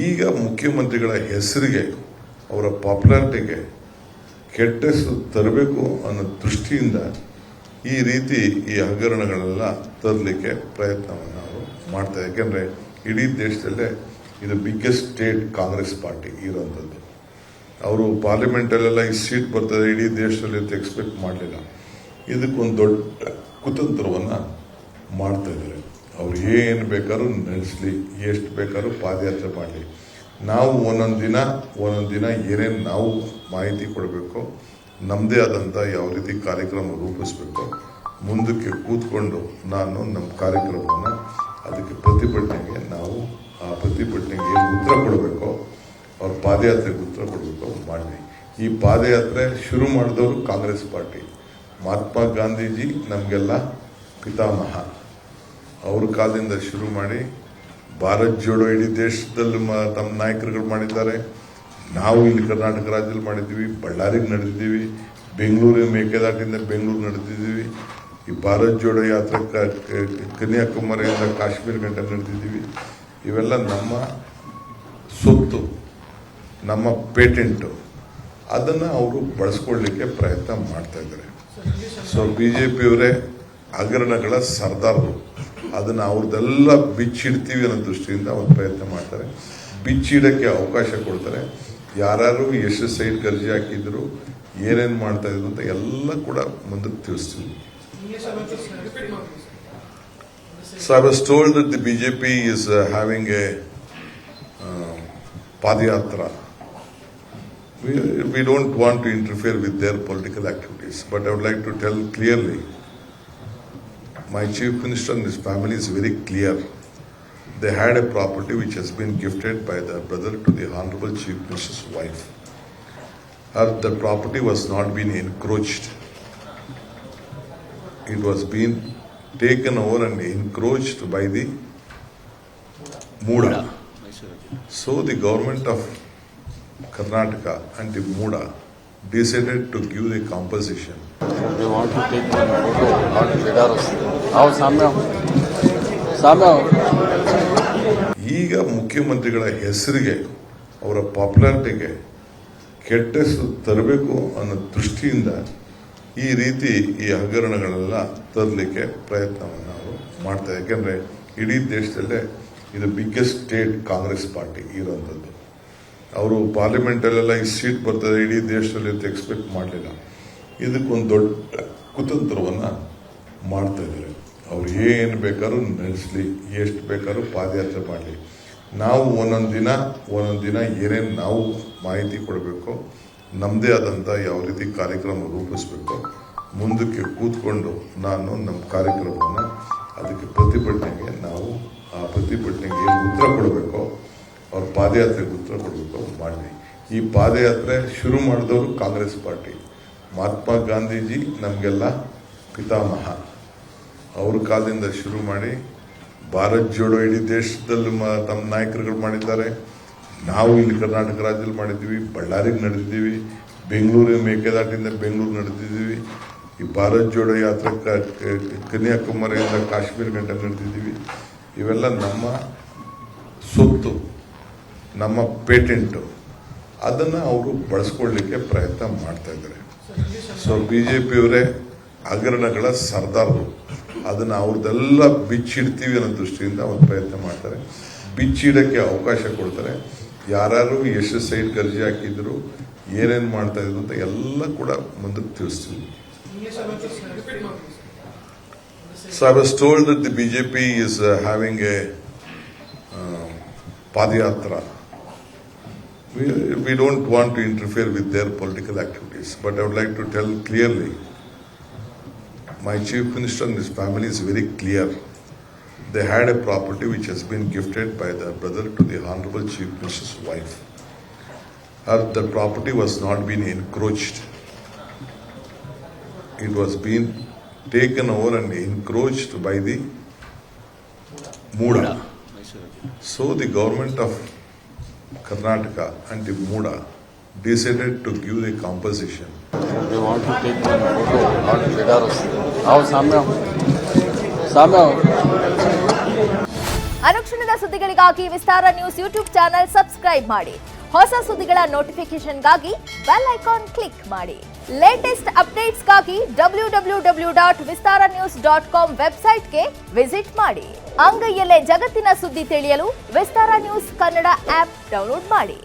ಈಗ ಮುಖ್ಯಮಂತ್ರಿಗಳ ಹೆಸರಿಗೆ ಅವರ ಪಾಪ್ಯುಲಾರಿಟಿಗೆ ಕೆಟ್ಟ ಹೆಸರು ತರಬೇಕು ಅನ್ನೋ ದೃಷ್ಟಿಯಿಂದ ಈ ರೀತಿ ಈ ಹಗರಣಗಳೆಲ್ಲ ತರಲಿಕ್ಕೆ ಪ್ರಯತ್ನವನ್ನು ನಾವು ಮಾಡ್ತಾ ಯಾಕೆಂದರೆ ಇಡೀ ದೇಶದಲ್ಲೇ ಇದು ಬಿಗ್ಗೆಸ್ಟ್ ಸ್ಟೇಟ್ ಕಾಂಗ್ರೆಸ್ ಪಾರ್ಟಿ ಇರೋಂಥದ್ದು. ಅವರು ಪಾರ್ಲಿಮೆಂಟಲ್ಲೆಲ್ಲ ಈ ಸೀಟ್ ಬರ್ತದೆ ಇಡೀ ದೇಶದಲ್ಲಿ ಅಂತ ಎಕ್ಸ್ಪೆಕ್ಟ್ ಮಾಡಲಿಲ್ಲ. ಇದಕ್ಕೊಂದು ದೊಡ್ಡ ಕುತಂತ್ರವನ್ನು ಮಾಡ್ತಾ ಇದ್ದಾರೆ. ಅವ್ರು ಏನು ಬೇಕಾದ್ರೂ ನಡೆಸಲಿ, ಎಷ್ಟು ಬೇಕಾದ್ರೂ ಪಾದಯಾತ್ರೆ ಮಾಡಲಿ, ನಾವು ಒಂದೊಂದು ದಿನ ಏನೇನು ನಾವು ಮಾಹಿತಿ ಕೊಡಬೇಕು, ನಮ್ಮದೇ ಆದಂಥ ಯಾವ ರೀತಿ ಕಾರ್ಯಕ್ರಮ ರೂಪಿಸಬೇಕು, ಮುಂದಕ್ಕೆ ಕೂತ್ಕೊಂಡು ನಮ್ಮ ಕಾರ್ಯಕ್ರಮವನ್ನು ಅದಕ್ಕೆ ಪ್ರತಿಭಟನೆಗೆ ನಾವು ಆ ಪ್ರತಿಭಟನೆಗೆ ಏನು ಉತ್ತರ ಕೊಡಬೇಕು, ಅವ್ರ ಪಾದಯಾತ್ರೆಗೆ ಉತ್ತರ ಕೊಡಬೇಕು ಮಾಡಲಿ. ಈ ಪಾದಯಾತ್ರೆ ಶುರು ಮಾಡಿದವರು ಕಾಂಗ್ರೆಸ್ ಪಾರ್ಟಿ. ಮಹಾತ್ಮ ಗಾಂಧೀಜಿ ನಮಗೆಲ್ಲ ಪಿತಾಮಹ. ಅವ್ರ ಕಾಲದಿಂದ ಶುರು ಮಾಡಿ ಭಾರತ್ ಜೋಡೋ ಇಡೀ ದೇಶದಲ್ಲಿ ತಮ್ಮ ನಾಯಕರುಗಳು ಮಾಡಿದ್ದಾರೆ. ನಾವು ಇಲ್ಲಿ ಕರ್ನಾಟಕ ರಾಜ್ಯದಲ್ಲಿ ಮಾಡಿದ್ದೀವಿ, ಬಳ್ಳಾರಿಗೆ ನಡೆದಿದ್ದೀವಿ, ಬೆಂಗಳೂರಿನ ಮೇಕೆದಾಟಿಂದ ಬೆಂಗಳೂರು ನಡೆದಿದ್ದೀವಿ. ಈ ಭಾರತ್ ಜೋಡೋ ಯಾತ್ರೆ ಕನ್ಯಾಕುಮಾರಿಯಿಂದ ಕಾಶ್ಮೀರ ಗಂಟ ನಡೆದಿದ್ದೀವಿ. ಇವೆಲ್ಲ ನಮ್ಮ ಸೊತ್ತು, ನಮ್ಮ ಪೇಟೆಂಟು. ಅದನ್ನು ಅವರು ಬಳಸ್ಕೊಳ್ಳಿಕ್ಕೆ ಪ್ರಯತ್ನ ಮಾಡ್ತಾ ಇದ್ದಾರೆ. ಸೊ ಬಿಜೆಪಿಯವರೇ ಹಗರಣಗಳ ಸರ್ದಾರರು. ಅದನ್ನು ಅವ್ರದ್ದೆಲ್ಲ ಬಿಚ್ಚಿಡ್ತೀವಿ ಅನ್ನೋ ದೃಷ್ಟಿಯಿಂದ ಒಂದು ಪ್ರಯತ್ನ ಮಾಡ್ತಾರೆ. ಬಿಚ್ಚಿಡಕ್ಕೆ ಅವಕಾಶ ಕೊಡ್ತಾರೆ. ಯಾರು ಎಷ್ಟು ಸೈಡ್ ಅರ್ಜಿ ಹಾಕಿದ್ರು, ಏನೇನು ಮಾಡ್ತಾ ಇದ್ರು ಅಂತ ಎಲ್ಲ ಕೂಡ ಮುಂದಕ್ಕೆ ತಿಳಿಸ್ತೀವಿ. So I was told that the BJP is having a Padayatra. We don't want to interfere with their political activities, but I would like to tell clearly, my Chief Minister and his family is very clear. They had a property which has been gifted by the brother to the Honorable Chief Minister's wife. The property was not being encroached. It was being taken over and encroached by the Mooda. So the government of Karnataka and the Mooda decided to give the compensation. They want to take one photo, not Vedaros. How Samya? ಈಗ ಮುಖ್ಯಮಂತ್ರಿಗಳ ಹೆಸರಿಗೆ ಅವರ ಪಾಪ್ಯುಲಾರಿಟಿಗೆ ಕೆಟ್ಟ ಹೆಸರು ತರಬೇಕು ಅನ್ನೋ ದೃಷ್ಟಿಯಿಂದ ಈ ರೀತಿ ಈ ಹಗರಣಗಳೆಲ್ಲ ತರಲಿಕ್ಕೆ ಪ್ರಯತ್ನವನ್ನು ನಾವು ಮಾಡ್ತಾ ಯಾಕೆಂದರೆ ಇಡೀ ದೇಶದಲ್ಲೇ ಇದು ಬಿಗ್ಗೆಸ್ಟ್ ಸ್ಟೇಟ್ ಕಾಂಗ್ರೆಸ್ ಪಾರ್ಟಿ ಇರೋಂಥದ್ದು. ಅವರು ಪಾರ್ಲಿಮೆಂಟಲ್ಲೆಲ್ಲ ಈ ಸೀಟ್ ಬರ್ತದೆ ಇಡೀ ದೇಶದಲ್ಲಿ ಅಂತ ಎಕ್ಸ್ಪೆಕ್ಟ್ ಮಾಡಲಿಲ್ಲ. ಇದಕ್ಕೊಂದು ದೊಡ್ಡ ಕುತಂತ್ರವನ್ನು ಮಾಡ್ತಾ ಇದ್ದಾರೆ. ಅವ್ರು ಏನು ಬೇಕಾದ್ರೂ ನಡೆಸಲಿ, ಎಷ್ಟು ಬೇಕಾದ್ರೂ ಪಾದಯಾತ್ರೆ ಮಾಡಲಿ, ನಾವು ಒಂದೊಂದು ದಿನ ಏನೇನು ನಾವು ಮಾಹಿತಿ ಕೊಡಬೇಕು, ನಮ್ಮದೇ ಆದಂಥ ಯಾವ ರೀತಿ ಕಾರ್ಯಕ್ರಮ ರೂಪಿಸಬೇಕು, ಮುಂದಕ್ಕೆ ಕೂತ್ಕೊಂಡು ನಮ್ಮ ಕಾರ್ಯಕ್ರಮವನ್ನು ಅದಕ್ಕೆ ಪ್ರತಿಭಟನೆಗೆ ನಾವು ಆ ಪ್ರತಿಭಟನೆಗೆ ಏನು ಉತ್ತರ ಕೊಡಬೇಕು, ಅವ್ರ ಪಾದಯಾತ್ರೆಗೆ ಉತ್ತರ ಕೊಡಬೇಕು ಮಾಡಲಿ. ಈ ಪಾದಯಾತ್ರೆ ಶುರು ಮಾಡಿದವರು ಕಾಂಗ್ರೆಸ್ ಪಾರ್ಟಿ. ಮಹಾತ್ಮ ಗಾಂಧೀಜಿ ನಮಗೆಲ್ಲ ಪಿತಾಮಹ. ಅವ್ರ ಕಾಲದಿಂದ ಶುರು ಮಾಡಿ ಭಾರತ್ ಜೋಡೋ ಇಡೀ ದೇಶದಲ್ಲಿ ತಮ್ಮ ನಾಯಕರುಗಳು ಮಾಡಿದ್ದಾರೆ. ನಾವು ಇಲ್ಲಿ ಕರ್ನಾಟಕ ರಾಜ್ಯದಲ್ಲಿ ಮಾಡಿದ್ದೀವಿ, ಬಳ್ಳಾರಿಗೆ ನಡೆದಿದ್ದೀವಿ, ಬೆಂಗಳೂರಿನ ಮೇಕೆದಾಟಿಂದ ಬೆಂಗಳೂರು ನಡೆದಿದ್ದೀವಿ. ಈ ಭಾರತ್ ಜೋಡೋ ಯಾತ್ರೆ ಕನ್ಯಾಕುಮಾರಿಯಿಂದ ಕಾಶ್ಮೀರ ಗಂಟ ನಡೆದಿದ್ದೀವಿ. ಇವೆಲ್ಲ ನಮ್ಮ ಸೊತ್ತು, ನಮ್ಮ ಪೇಟೆಂಟು. ಅದನ್ನು ಅವರು ಬಳಸ್ಕೊಳ್ಳಿಕ್ಕೆ ಪ್ರಯತ್ನ ಮಾಡ್ತಾ ಇದ್ದಾರೆ. ಸೊ ಬಿಜೆಪಿಯವರೇ ಹಗರಣಗಳ ಸರ್ದಾರರು. ಅದನ್ನು ಅವ್ರದ್ದೆಲ್ಲ ಬಿಚ್ಚಿಡ್ತೀವಿ ಅನ್ನೋ ದೃಷ್ಟಿಯಿಂದ ಒಂದು ಪ್ರಯತ್ನ ಮಾಡ್ತಾರೆ. ಬಿಚ್ಚಿಡಕ್ಕೆ ಅವಕಾಶ ಕೊಡ್ತಾರೆ. ಯಾರು ಎಷ್ಟು ಸೈಡ್ ಅರ್ಜಿ ಹಾಕಿದ್ರು, ಏನೇನು ಮಾಡ್ತಾ ಇದ್ರು ಅಂತ ಎಲ್ಲ ಕೂಡ ಮುಂದಕ್ಕೆ ತಿಳಿಸ್ತೀವಿ. So I was told that the BJP is having a Padayatra. We don't want to interfere with their political activities, but I would like to tell clearly, my Chief Minister and his family is very clear. They had a property which has been gifted by the brother to the Honorable Chief Minister's wife. The property was not being encroached. It was being taken over and encroached by the Mooda. So the government of Karnataka and the Mooda decided to give the compensation. They want to take one photo, not Vedaros. How Samya? ಅನುಕ್ಷಣದ ಸುದ್ದಿಗಳಿಗಾಗಿ ವಿಸ್ತಾರ news YouTube channel subscribe ಮಾಡಿ. ಹೊಸ ಸುದ್ದಿಗಳ ನೋಟಿಫಿಕೇಶನ್ಗಾಗಿ bell icon click ಮಾಡಿ. Latest ಅಪ್ಡೇಟ್ಸ್ಗಾಗಿ www.vistaranews.com ವೆಬ್ಸೈಟ್ಗೆ visit ಮಾಡಿ. ಅಂಗೈಯಲ್ಲೇ ಜಗತ್ತಿನ ಸುದ್ದಿ ತಿಳಿಯಲು ವಿಸ್ತಾರ ನ್ಯೂಸ್ ಕನ್ನಡ ಆಪ್ ಡೌನ್ಲೋಡ್ ಮಾಡಿ.